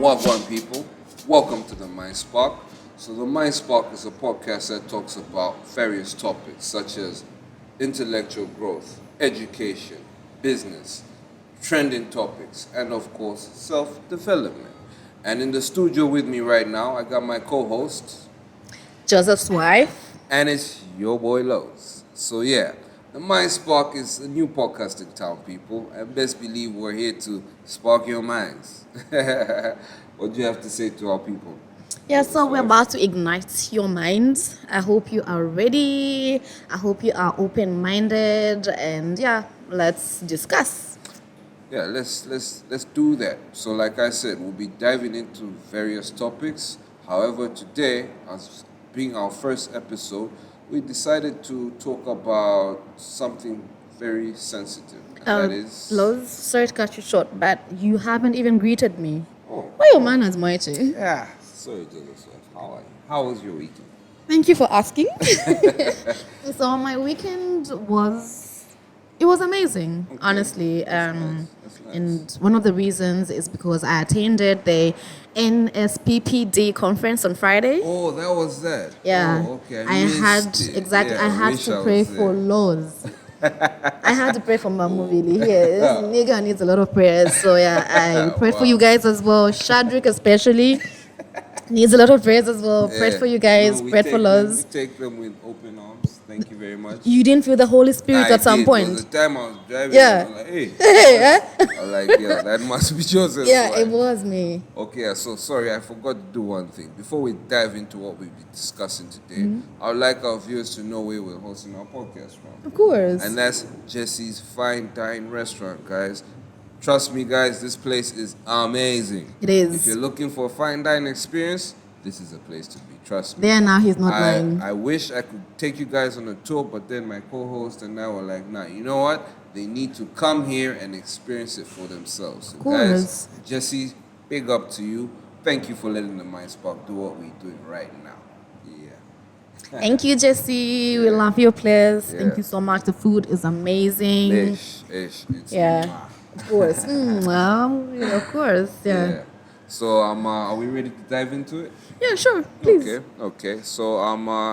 Wagwan people, welcome to the Mind Spark. So the Mind Spark is a podcast that talks about various topics such as intellectual growth, education, business, trending topics, and of course self-development. And in the studio with me right now, I got my co-host, Joseph's wife. and it's your boy Lowe's. So yeah, the Mind Spark is a new podcast in town, people, and best believe we're here to spark your minds. What do you have to say to our people? Yeah, so we're about to ignite your minds. I hope you are ready. I hope you are open-minded, and yeah, let's discuss. Yeah, let's do that. So like I said, we'll be diving into various topics. However, today, as being our first episode, we decided to talk about something very sensitive. And that is Lowe's, sorry to cut you short, but you haven't even greeted me. oh, Why your manners, Moichi? yeah. Sorry, Joseph. How are you? How was your weekend? Thank you for asking. So my weekend was amazing, Okay. honestly. That's nice. And one of the reasons is because I attended the NSPPD conference on Friday. Oh, that was that. Yeah. Oh, okay. I had missed it. exactly. Yeah, I had wish to I pray was for there. laws. I had to pray for Mamu really. Yeah, this nigga needs a lot of prayers. So yeah, I prayed for you guys as well. Shadrick especially needs a lot of prayers as well. Prayed Yeah. for you guys. No, we Prayed for take them- laws. We take them with open arms. Thank you very much. You didn't feel the Holy Spirit I at some did. point. There was a time I was driving. Yeah. I was like, hey. Hey, eh? I was like, yeah, that must be Joseph. Yeah, Like, it was me. Okay, so sorry, I forgot to do one thing. Before we dive into what we'll be discussing today, Mm-hmm. I would like our viewers to know where we're hosting our podcast from. Of course. And that's Jesse's Fine Dine Restaurant, guys. Trust me, guys, this place is amazing. It is. If you're looking for a fine dining experience, this is a place to be. Trust me. There now, he's not lying. I wish I could take you guys on a tour, but then my co-host and I were like, nah, you know what? They need to come here and experience it for themselves. So course. guys, Jesse, big up to you. Thank you for letting the Mind Spark do what we're doing right now. Yeah. Thank you, Jesse. We love your place. Yeah. Thank you so much. The food is amazing. Ish. It's Yeah. mwah. Of course. Of course. Yeah. So are we ready to dive into it? Yeah, sure. Please. Okay. So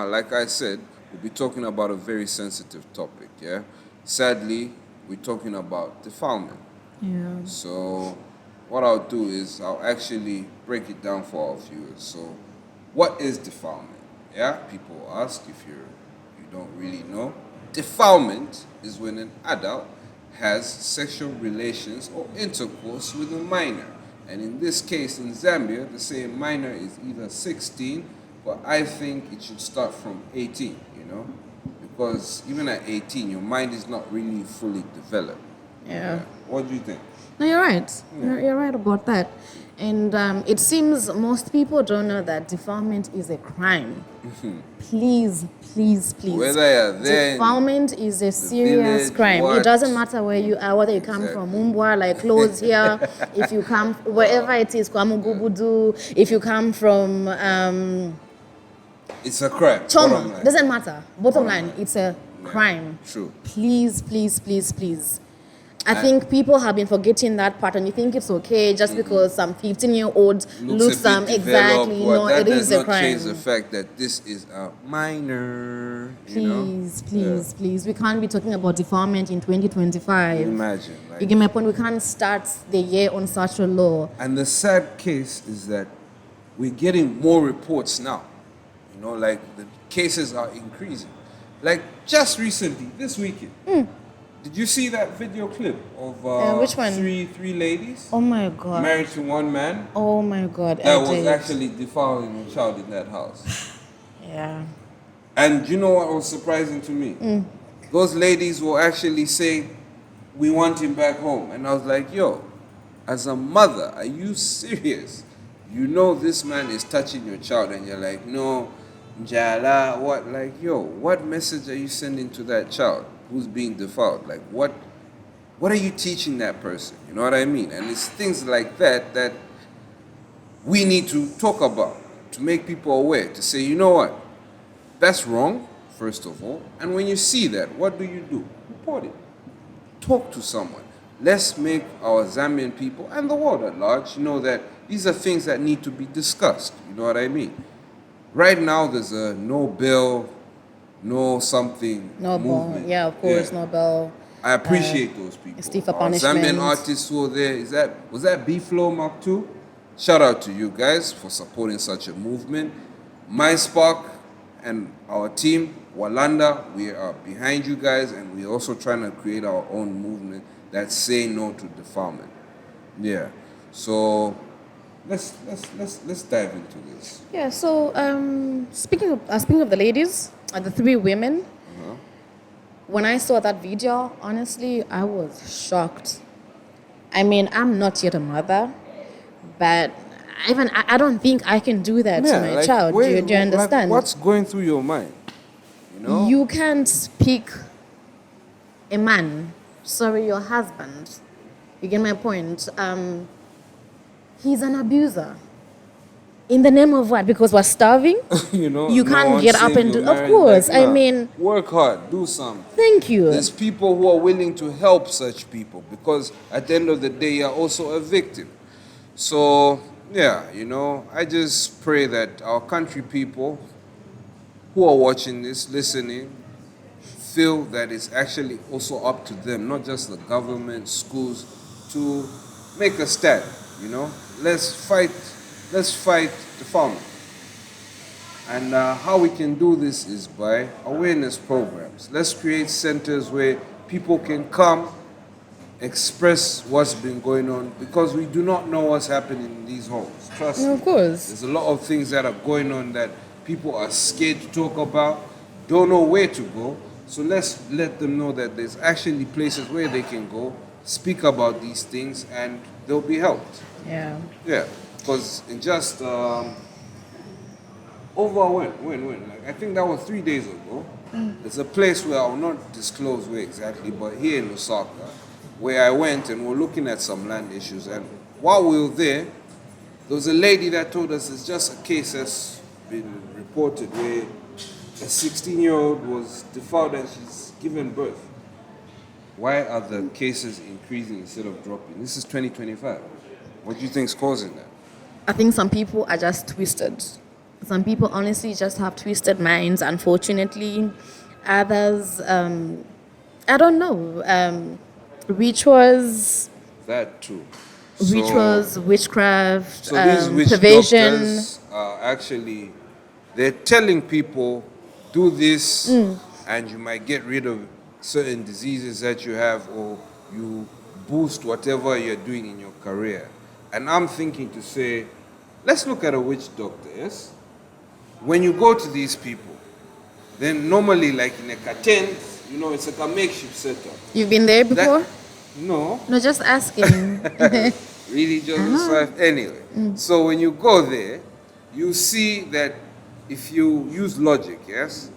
like I said, we'll be talking about a very sensitive topic. Yeah. Sadly, we're talking about defilement. Yeah. So what I'll do is I'll actually break it down for our viewers. So what is defilement? Yeah, people ask if you don't really know. Defilement is when an adult has sexual relations or intercourse with a minor. And in this case, in Zambia, they say a minor is either 16, but I think it should start from 18, because even at 18, your mind is not really fully developed. Yeah. What do you think? No, you're right. You're right about that. And it seems most people don't know that defilement is a crime. Please. Whether you're there, Defilement is a serious village, crime. what? It doesn't matter where you are, whether you come from Mumbwa, like close here, if you come wherever it is, Kwamugubudu, if you come from it's a crime. Choma, Bottom line. doesn't matter. Bottom line, it's a crime. True. Please. I think people have been forgetting that part, and you think it's okay just because some 15-year-old looks a bit exactly. developed, No, that it does is a not change the crime. fact that this is a minor. Please. We can't be talking about defilement in 2025. Imagine. You get my point? We can't start the year on such a law. And the sad case is that we're getting more reports now. Like the cases are increasing. Like just recently, this weekend. Did you see that video clip of Which one? three ladies Oh my God. married to one man Oh my God. that was actually defiling a child in that house? Yeah. And you know what was surprising to me? Those ladies were actually saying, we want him back home. And I was like, yo, as a mother, are you serious? You know this man is touching your child and you're like, no, Njala, what? Like, yo, what message are you sending to that child who's being defiled? Like, what are you teaching that person? You know what I mean? And it's things like that that we need to talk about, to make people aware, to say, you know what? That's wrong, first of all. And when you see that, what do? Report it. Talk to someone. let's make our Zambian people and the world at large know that these are things that need to be discussed. You know what I mean? Right now, there's a no bill, no something No movement. ball. Yeah, of course, Yeah. no bell. I appreciate those people. stiffer Our punishment. Zambian artists who were there, was that B-Flow Mark II? Shout out to you guys for supporting such a movement. My Spark and our team, Walanda, we are behind you guys, and we're also trying to create our own movement that's saying no to defilement. Yeah. So let's dive into this. Yeah. So speaking of the ladies, the three women. When I saw that video, honestly, I was shocked. I mean, I'm not yet a mother, but I don't think I can do that to my child. Do you understand? What's going through your mind? You know? You can't pick a man, sorry, your husband. You get my point? He's an abuser. In the name of what? Because we're starving? You know, You can't get up and do... Of course, I mean... Work hard, do something. Thank you. There's people who are willing to help such people because at the end of the day, you're also a victim. So, yeah, you know, I just pray that our country people who are watching this, listening, feel that it's actually also up to them, not just the government, schools, to make a stand, you know. Let's fight the farmer. And how we can do this is by awareness programs. Let's create centers where people can come, express what's been going on, because we do not know what's happening in these homes. Trust me. Of course. There's a lot of things that are going on that people are scared to talk about, don't know where to go. So let's let them know that there's actually places where they can go, speak about these things, and they'll be helped. Yeah. Yeah, because in just over when like, I think that was 3 days ago. There's a place where I will not disclose where exactly, but here in Lusaka, where I went and we're looking at some land issues. And while we were there was a lady that told us it's just a case that's been reported where a 16-year-old was defiled and she's given birth. Why are the cases increasing instead of dropping? This is 2025. What do you think is causing that? I think some people are just twisted. Some people honestly just have twisted minds, unfortunately. Others, I don't know, rituals, That too. rituals, witchcraft, So these witch perversion. doctors are actually, they're telling people, do this and you might get rid of certain diseases that you have, or you boost whatever you're doing in your career. And I'm thinking to say, let's look at a witch doctor, yes? When you go to these people, then normally like in a tent, you know, it's like a makeshift setup. You've been there before? No. No, just asking. Really just life. Anyway, so when you go there, you see that if you use logic, yes?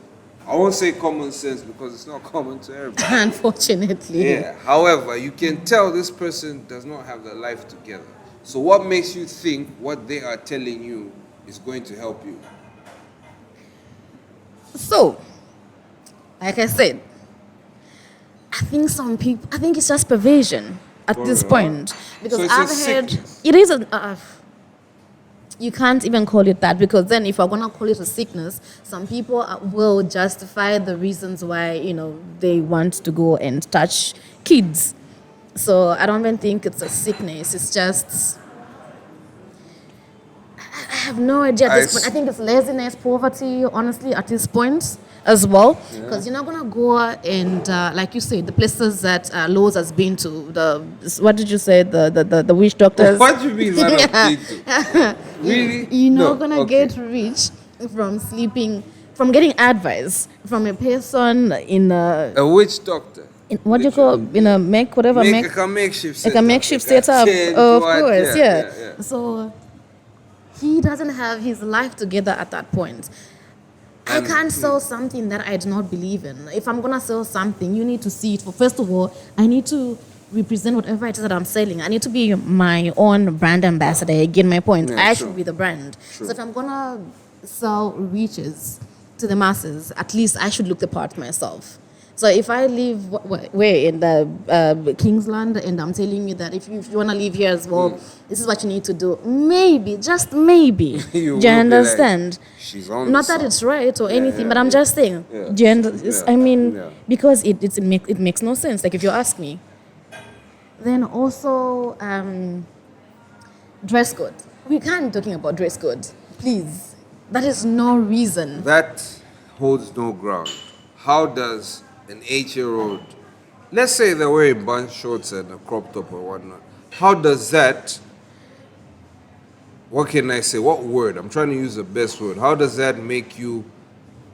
I won't say common sense because it's not common to everybody. Unfortunately. Yeah. However, you can tell this person does not have their life together. So what makes you think what they are telling you is going to help you? So, like I said, I think it's just perversion at this point. Because So it's I've a heard, sickness. it is you can't even call it that, because then if we're going to call it a sickness, some people will justify the reasons why, you know, they want to go and touch kids. So I don't even think it's a sickness. It's just, I have no idea at this point. I think it's laziness, poverty, honestly, at this point as well. Because you're not going to go and, like you said, the places that Lowe's has been to, what did you say, the witch doctors? What do you mean, man of people? Really? You're not No, going to okay. get rich from sleeping, from getting advice from a person in a, A witch doctor. what do you call, in a makeshift Like a makeshift setup. like a makeshift like a setup, tent, of what? course, yeah. Yeah. So he doesn't have his life together at that point. I can't sell something that I do not believe in. If I'm gonna sell something, you need to see it. First of all, I need to represent whatever it is that I'm selling. I need to be my own brand ambassador. Again, my point. Yeah, I true. should be the brand. True. So if I'm gonna sell riches to the masses, at least I should look the part myself. So if I live where in the Kingsland, and I'm telling you that if you want to live here as well, this is what you need to do. Maybe, just maybe. You Do you will be like, understand? she's on Not to that it's something. right or Yeah, anything, yeah, but I'm yeah. just saying. Yeah. Do you I mean, Yeah. because it makes no sense. Like if you ask me. Then also dress code. We can't be talking about dress code, please. That is no reason. That holds no ground. How does an 8-year-old, let's say they're wearing bun shorts and a crop top or whatnot, how does that, what can I say, what word, I'm trying to use the best word, how does that make you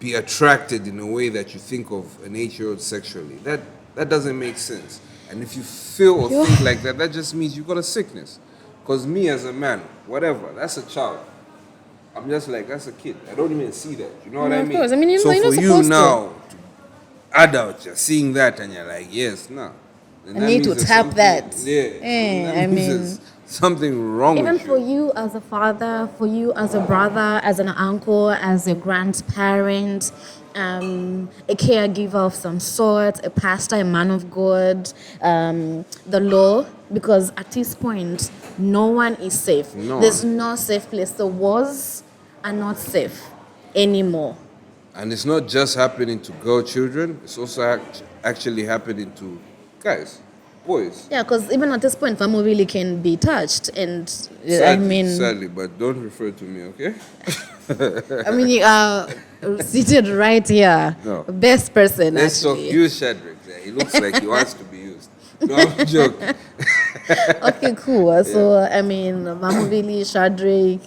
be attracted in a way that you think of an 8-year-old sexually? That doesn't make sense. And if you feel or Yeah. think like that, that just means you got a sickness. Because me as a man, whatever, that's a child. I'm just like, that's a kid. I don't even see that. You know what No, I of mean? course. I mean, So you're not for you supposed to. now, adult, you're seeing that and you're like, yes, no. Then I that need means to there's tap something- that. Yeah. Eh, That I means mean, there's something wrong even with for you. you as a father, for you as a brother, as an uncle, as a grandparent, a caregiver of some sort, a pastor, a man of God, the law, because at this point, no one is safe. No There's one. no safe place. The wars are not safe anymore. And it's not just happening to girl children, it's also actually happening to guys, boys. Yeah, because even at this point, family really can be touched, and Sadly, but don't refer to me, okay? I mean, you are seated right here. No. Best person, Let's talk, actually. use Shadrach there. He looks like he wants to be used. No, I'm joking. Okay, cool. So, I mean, Mamuvili, Shadrach,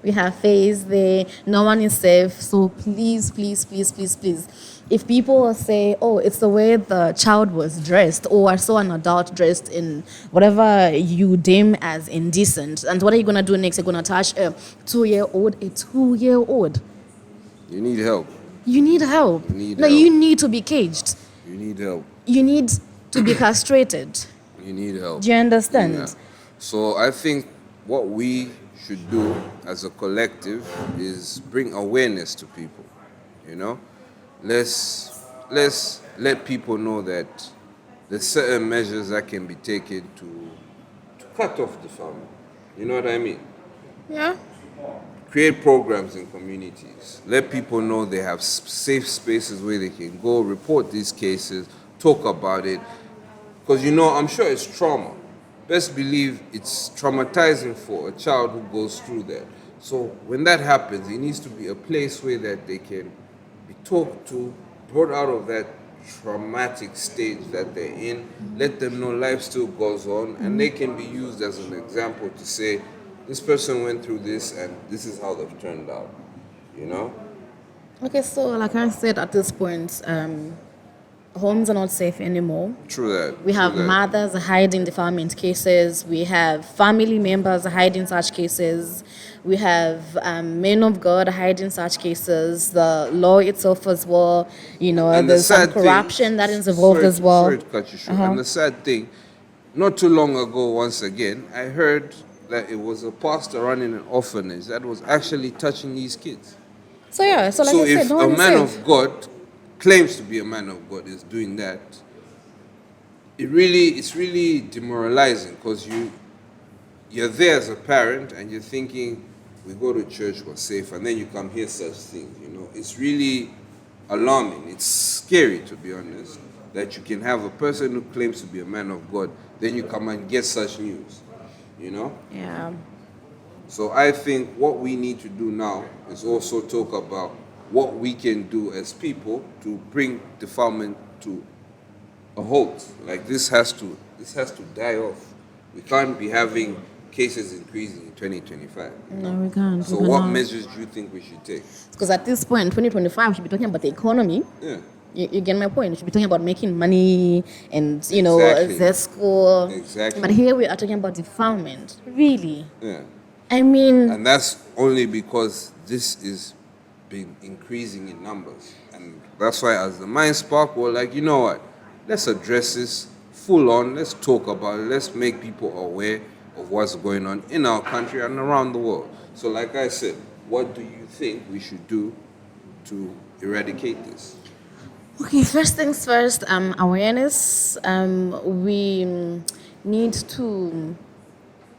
we have Faith there. No one is safe. So, please, please, please, please, please. If people say, oh, it's the way the child was dressed, or I saw an adult dressed in whatever you deem as indecent, and what are you going to do next? You're going to touch a 2-year-old, a 2-year-old. You need help. You need help. You need No, help. you need to be caged. You need help. You need to be castrated. You need help. Do you understand? Yeah. So I think what we should do as a collective is bring awareness to people. You know, let's let people know that there's certain measures that can be taken to cut off the family. You know what I mean? Yeah. Create programs in communities. Let people know they have safe spaces where they can go, report these cases, talk about it. Because, you know, I'm sure it's trauma. Best believe it's traumatizing for a child who goes through that. So when that happens, it needs to be a place where that they can be talked to, brought out of that traumatic stage that they're in, let them know life still goes on, and they can be used as an example to say, this person went through this and this is how they've turned out, you know? Okay, so like I said, at this point, homes are not safe anymore. True that. We have true that. mothers hiding defilement cases. We have family members hiding such cases. We have men of God hiding such cases. The law itself as well. You know, And the there's some sad thing- corruption that is involved as well. Sorry to cut you short. And the sad thing, not too long ago, once again, I heard that it was a pastor running an orphanage that was actually touching these kids. So yeah, so like So I said, if no a one is man safe. of God claims to be a man of God is doing that, it's really demoralizing because you're there as a parent and you're thinking, we go to church, we're safe, and then you come hear such things, you know. It's really alarming. It's scary, to be honest, that you can have a person who claims to be a man of God, then you come and get such news, you know? Yeah. So I think what we need to do now is also talk about what we can do as people to bring defilement to a halt. Like this has to die off. We can't be having cases increasing in 2025. No, we can't. So we what cannot. measures do you think we should take? Because at this point, 2025, we should be talking about the economy. Yeah. You get my point. We should be talking about making money and, you know, Exactly. the school. Exactly. But here we are talking about defilement. Really? Yeah. I mean, And that's only because this is been increasing in numbers. And that's why as the Mind Spark, we're like, you know what? Let's address this full on. Let's talk about it. Let's make people aware of what's going on in our country and around the world. So like I said, what do you think we should do to eradicate this? Okay, first things first, awareness. We need to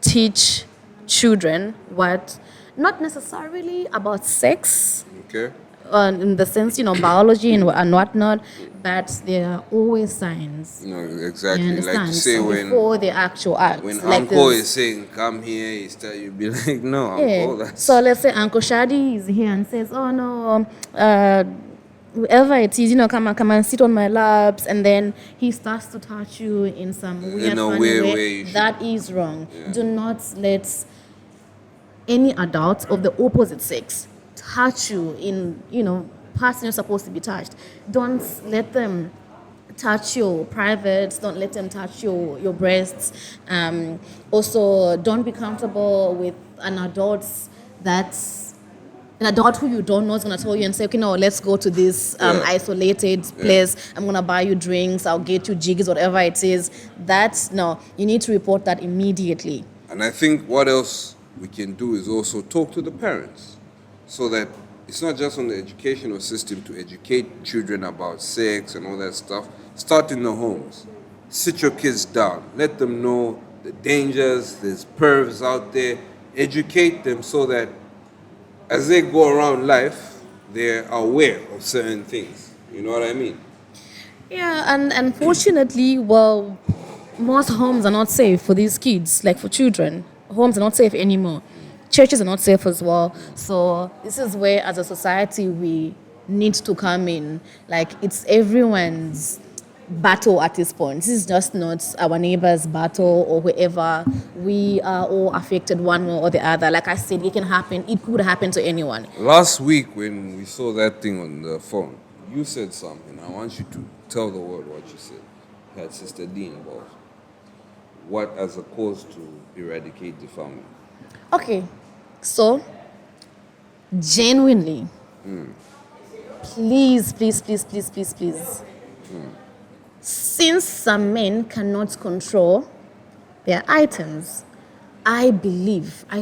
teach children what, not necessarily about sex, Okay. in the sense, biology and whatnot, but there are always signs. No, You exactly. Like to understand? say So before the actual act, when like uncle this. is saying come here, you be like, no, Yeah. uncle, that's So let's say Uncle Shadi is here and says, "Oh no, whoever it is, come and sit on my laps," and then he starts to touch you in some weird, in a funny weird way. way. You should, That is wrong. Yeah. Do not let any adult of the opposite sex touch you in, parts you're supposed to be touched. Don't let them touch your privates. Don't let them touch your breasts. Also, don't be comfortable with that's an adult who you don't know is going to tell you and say, okay, no, let's go to this Yeah. isolated place. I'm going to buy you drinks. I'll get you jiggies, whatever it is. No, you need to report that immediately. And I think what else we can do is also talk to the parents so that it's not just on the educational system to educate children about sex and all that stuff. Start in the homes. Sit your kids down. Let them know the dangers, there's pervs out there. Educate them so that as they go around life, they're aware of certain things. You know what I mean? Yeah, and unfortunately, well, most homes are not safe for these kids, like for children. Homes are not safe anymore. Churches are not safe as well. So this is where, as a society, we need to come in. Like, it's everyone's battle at this point. This is just not our neighbor's battle or whoever. We are all affected one way or the other. Like I said, it can happen. It could happen to anyone. Last week when we saw that thing on the phone, you said something. I want you to tell the world what you said. You had Sister D involved. What as a cause to eradicate the family? Okay, so genuinely, please, please, please, please, please, please. Since some men cannot control their items, I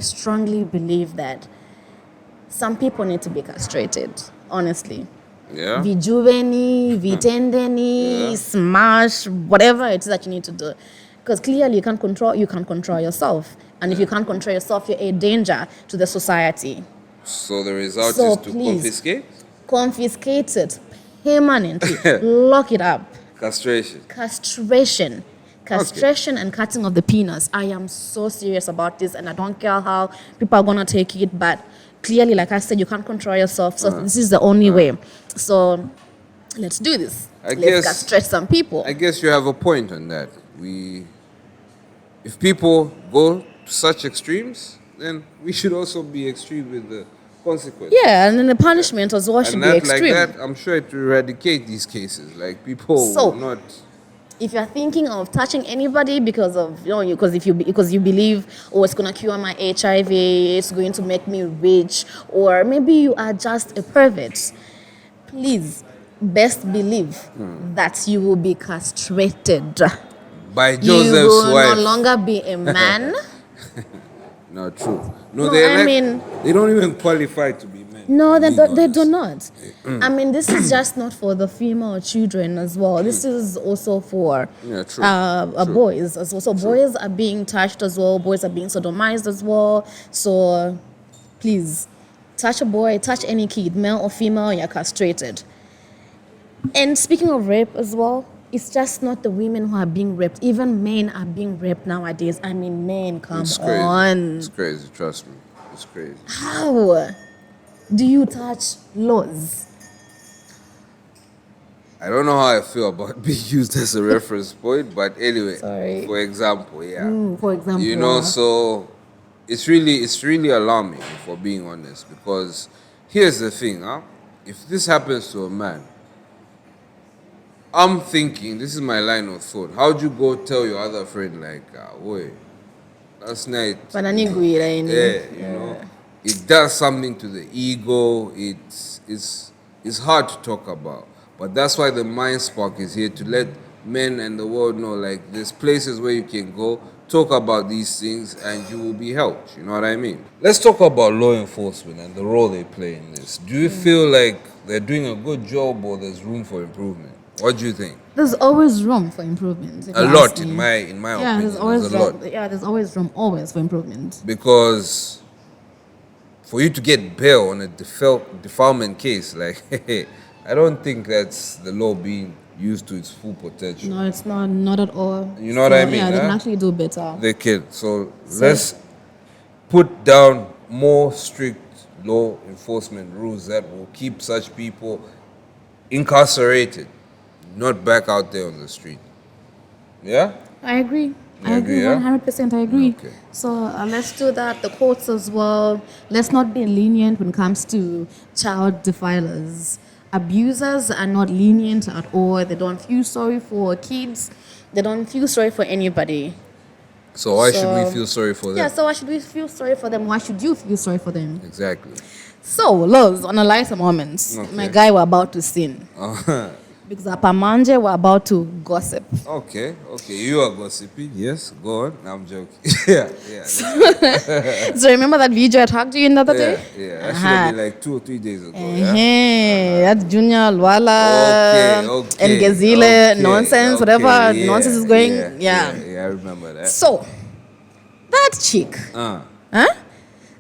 strongly believe that some people need to be castrated, honestly. Yeah? Vijuveni, vitendeni, Yeah. smash, whatever it is that you need to do. Because clearly you can control yourself. And if you can't control yourself, you're a danger to the society. So the result So is to please. confiscate? Confiscate it permanently. Lock it up. Castration. Castration and cutting of the penis. I am so serious about this, and I don't care how people are gonna take it, but clearly, like I said, you can't control yourself, so this is the only way. So let's do this. Let's castrate some people. I guess you have a point on that. If people go to such extremes, then we should also be extreme with the consequence. Yeah, and then the punishment as well should And be that, extreme. like that, I'm sure it will eradicate these cases. Like people So, will not. If you're thinking of touching anybody because you believe, oh, it's gonna cure my HIV, it's going to make me rich, or maybe you are just a pervert, please, best believe that you will be castrated. By You Joseph's will wife. no longer be a man. No, true. No, They don't even qualify to be men. No, to be they do honest. not. I mean, this is just not for the female children as well. This is also for Yeah, true. True. boys as well. So boys are being touched as well. Boys are being sodomized as well. So please, touch a boy, touch any kid, male or female, you're castrated. And speaking of rape as well, it's just not the women who are being raped. Even men are being raped nowadays. I mean, men, come It's crazy. on. It's crazy, trust me. It's crazy. How do you touch laws? I don't know how I feel about being used as a reference point, but anyway, Sorry. for example, yeah. For example, You know, so it's really alarming, for being honest, because here's the thing, huh? If this happens to a man, I'm thinking, this is my line of thought. How'd you go tell your other friend, like, wait, last night, yeah, you know, it does something to the ego. It's hard to talk about. But that's why the Mind Spark is here, to let men and the world know, like, there's places where you can go, talk about these things, and you will be helped. You know what I mean? Let's talk about law enforcement and the role they play in this. Do you feel like they're doing a good job or there's room for improvement? What do you think? There's always room for improvement. A lot, in my opinion. There's always a lot. there's always room for improvement. Because for you to get bail on a defilement case, like, I don't think that's the law being used to its full potential. No, it's not at all. You know what I mean? Yeah, they can actually do better. They can. So let's put down more strict law enforcement rules that will keep such people incarcerated, not back out there on the street. Yeah? I agree. You I agree, agree, yeah? 100%. I agree. Okay. So let's do that. The courts as well. Let's not be lenient when it comes to child defilers. Abusers are not lenient at all. They don't feel sorry for kids. They don't feel sorry for anybody. So why should we feel sorry for them? Yeah, so why should we feel sorry for them? Why should you feel sorry for them? Exactly. So, Loves, on a lighter moment, my guy were about to sin. Because Apamanje were about to gossip. Okay. You are gossiping. Yes, go on. No, I'm joking. yeah. So remember that video I talked to you the other day? Yeah. That should have been like 2 or 3 days ago. Yeah? That's Junior, Lwala, and Gezile, nonsense, whatever nonsense is going. Yeah, I remember that. So, that chick,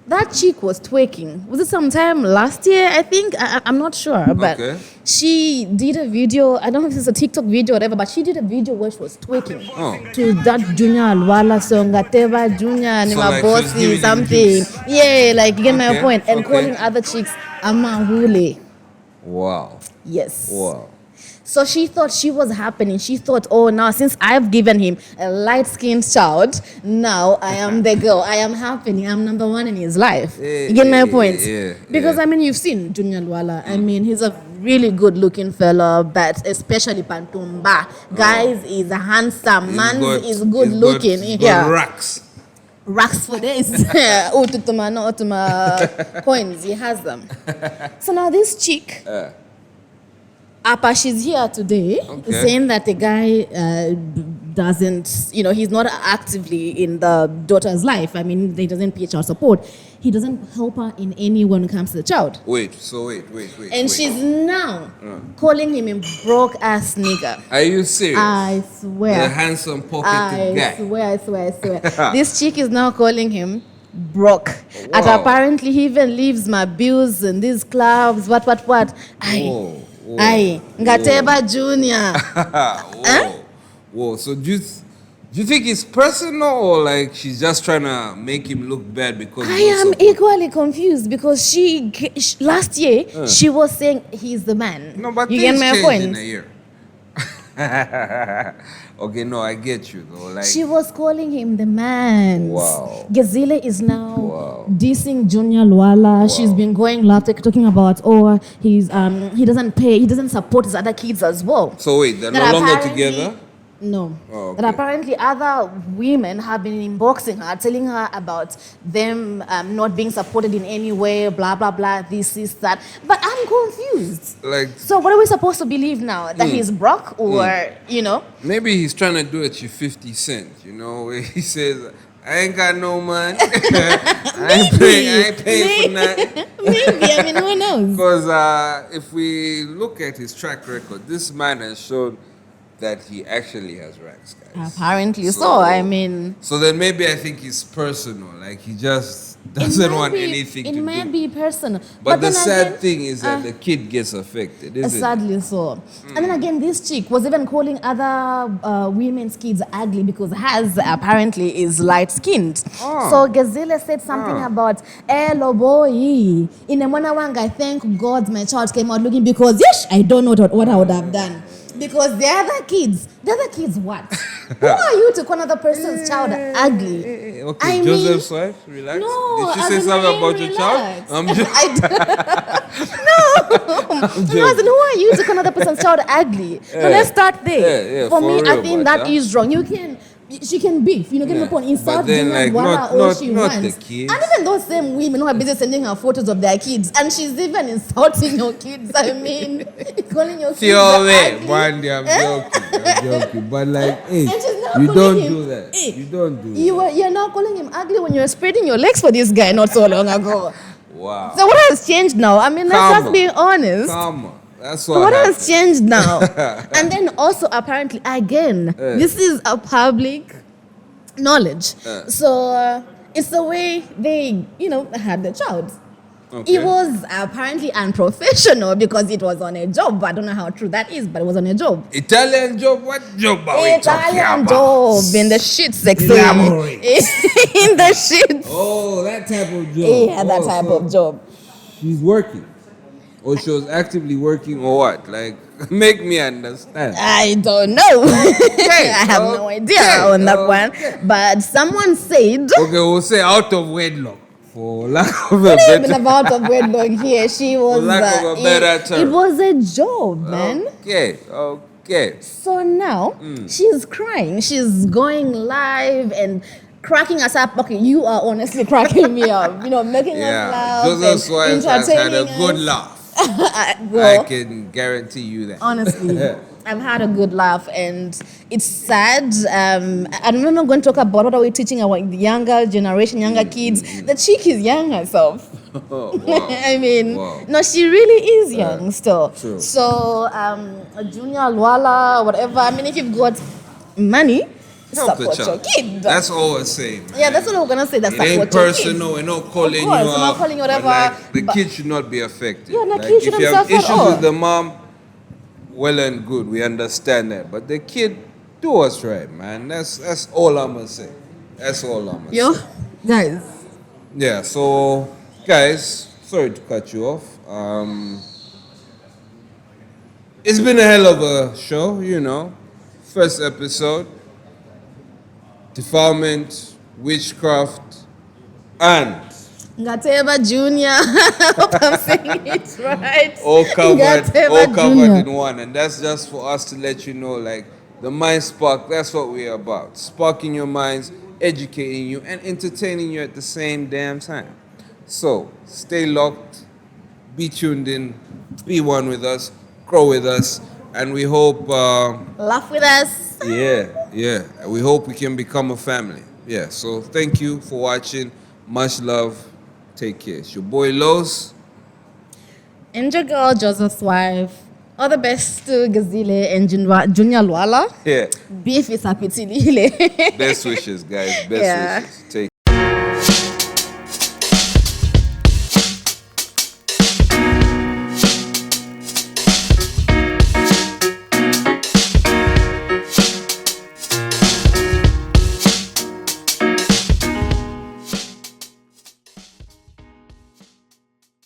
that chick was twerking. Was it sometime last year? I think. I'm not sure, but she did a video. I don't know if it's a TikTok video or whatever, but she did a video where she was twerking to that Junior Lwala song, Gateva Junior, Nima Bossy, something. Yeah, like you get my point. And calling other chicks Amahule. Wow. Yes. Wow. So she thought she was happening. She thought, oh, now since I've given him a light-skinned child, now I am the girl. I am happening. I'm number one in his life. You get my point? Because, I mean, you've seen Junior Lwala. I mean, he's a really good-looking fella, but especially Pantumba. Guys, he's a handsome man. He's good-looking. He's got racks. Racks for this. Coins. He has them. So now this chick... Appa, she's here today saying that the guy doesn't, he's not actively in the daughter's life. I mean, he doesn't pay child support. He doesn't help her in any way when it comes to the child. Wait. And she's now calling him a broke-ass nigger. Are you serious? I swear. The handsome pocketed guy. I swear. This chick is now calling him broke. Wow. And apparently he even leaves my bills in these clubs, what. Aye, Ngateba Junior. Whoa. So do you think it's personal or like she's just trying to make him look bad because I am equally confused because she last year she was saying he's the man. No, but you get my point. In a year. Okay, no, I get you though. Like she was calling him the man. Wow. Gezile is now dissing Junior Lwala. Wow. She's been going talking about he doesn't pay, he doesn't support his other kids as well. So wait, they're no longer together? No. That apparently other women have been inboxing her, telling her about them not being supported in any way, blah, blah, blah, this, that. But I'm confused. So what are we supposed to believe now? That he's broke or, Maybe he's trying to do it to 50 Cent, he says, I ain't got no money. I ain't paying for nothing. Maybe, I mean, who knows? Because if we look at his track record, this man has shown that he actually has racks, guys. Apparently so, I mean... So then maybe I think it's personal. Like, he just doesn't want anything to do. It might be personal. But the sad thing is that the kid gets affected, isn't it? Sadly so. And then again, this chick was even calling other women's kids ugly because hers apparently is light-skinned. So Gezile said something about, hello boy, in a Mwanawanga, I thank God my child came out looking because, I don't know what I would have done. Because the other kids what? Who are you to call another person's child ugly? Okay, Joseph's wife, relax. No, did she say something about your child? I'm just... No, who are you to call another person's child ugly? So let's start there. For me, I think that is wrong. She can beef, get my point. Insult Junior Lwala all she wants. And even those same women who are busy sending her photos of their kids, and she's even insulting your kids. I mean, calling your kids ugly. One day I'm joking. But like, hey, you don't do that. You don't do that. You're now calling him ugly when you were spreading your legs for this guy not so long ago. Wow. So what has changed now? I mean, let's Karma. just be honest. Karma. That's So what has changed now? And then also apparently again, this is a public knowledge. So it's the way they, had the child. Okay. It was apparently unprofessional because it was on a job. I don't know how true that is, but it was on a job. Italian job? What job are we talking Italian about? job in the shits section. Elaborate. In the shits. Oh, that type of job. Yeah, that type so of job. She's working. Or she was actively working or what? Like, make me understand. I don't know. Okay, I have no idea on that one. But someone said, Okay, we'll say out of wedlock. For lack of a even better about of wedlock here, she was. lack of a better term. It was a job, man. Okay. So now she's crying. She's going live and cracking us up. Okay, you are honestly cracking me up. Making us Yeah. laugh. Joseph's and wife has had a entertaining good us. laugh. Well, I can guarantee you that. honestly, I've had a good laugh, and it's sad. I remember going to talk about what are we teaching our younger generation, younger kids. The chick is young herself. Oh, wow. I mean, Wow. no, she really is young still. True. So, a junior Luala, whatever. I mean, if you've got money, Help the support your child. kid. That's all we're saying. Yeah, that's what we're gonna say. That It support ain't your personal. kid. We're not calling Of course, you we're not out. calling you but, whatever, like, the but- kid should not be affected. Yeah, the Like, kid if shouldn't you have suffer at issues all. with the mom, well and good. We understand that. But the kid, do us right, man. That's all I'm gonna say. That's all I'm gonna Yo, say. guys. Yeah. So, guys, sorry to cut you off. It's been a hell of a show, First episode. Defilement, witchcraft, and Ngateba Junior. I hope I'm saying it right. all covered Ngateba Junior. in one. And that's just for us to let you know, like, the Mind Spark, that's what we're about. Sparking your minds, educating you, and entertaining you at the same damn time. So, stay locked, be tuned in, be one with us, grow with us, and we hope, Laugh with us. yeah, we hope we can become a family. Yeah, so thank you for watching. Much love. Take care. It's your boy Los. And your girl, Joseph's wife. All the best to Gazile and Junior Luala. Yeah. Beef is happy to Best wishes, guys. Best wishes. Take